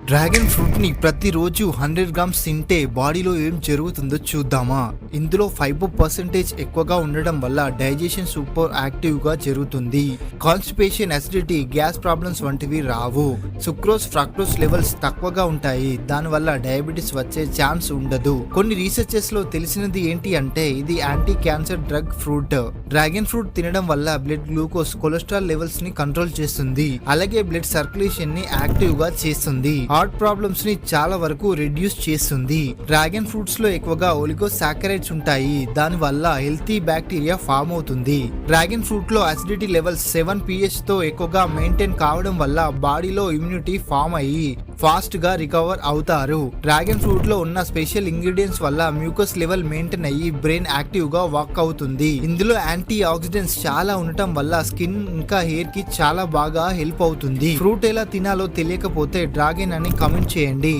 Dragon fruit ని ప్రతిరోజు 100 grams తింటే బాడీలో ఏం జరుగుతుందో చూద్దామా. ఇందులో ఫైబర్ పర్సెంటేజ్ ఎక్కువగా ఉండడం వల్ల డైజెషన్ సూపర్ యాక్టివ్ గా జరుగుతుంది. కాన్స్టిపేషన్, అసిడిటీ, గ్యాస్ ప్రాబ్లమ్స్ వంటివి రావు. సుక్రోజ్, ఫ్రక్టోజ్ లెవెల్స్ తక్కువగా ఉంటాయి. దానివల్ల డయాబెటీస్ వచ్చే ఛాన్స్ ఉండదు. కొన్ని రీసెర్చెస్ లో తెలిసినది ఏంటి అంటే ఇది anti cancer drug fruit. Dragon fruit తినడం వల్ల బ్లడ్ గ్లూకోజ్, కొలెస్ట్రాల్ లెవెల్స్ ని కంట్రోల్ చేస్తుంది. అలాగే బ్లడ్ సర్క్యులేషన్ ని యాక్టివ్ గా చేస్తుంది. హార్ట్ ప్రాబ్లమ్స్ ని చాలా వరకు రిడ్యూస్ చేస్తుంది. డ్రాగన్ ఫ్రూట్స్ లో ఎక్కువగా ఒలిగోసాకరైడ్స్ ఉంటాయి. దాని వల్ల హెల్తీ బ్యాక్టీరియా ఫామ్ అవుతుంది. డ్రాగన్ ఫ్రూట్ లో అసిడిటీ లెవెల్స్ 7 pH తో ఎక్కువగా మెయింటైన్ కావడం వల్ల బాడీలో ఇమ్యూనిటీ ఫామ్ అయ్యి ఫాస్ట్ గా రికవర్ అవుతారు. డ్రాగన్ ఫ్రూట్ లో ఉన్న స్పెషల్ ఇంగ్రీడియంట్స్ వల్ల మ్యూకస్ లెవెల్ మెయింటైన్ అయ్యి బ్రెయిన్ యాక్టివ్ గా వర్క్ అవుతుంది. ఇందులో యాంటీ ఆక్సిడెంట్స్ చాలా ఉండటం వల్ల స్కిన్ ఇంకా హెయిర్ కి చాలా బాగా హెల్ప్ అవుతుంది. ఫ్రూట్ ఎలా తినాలో తెలియకపోతే డ్రాగన్ అని కామెంట్ చేయండి.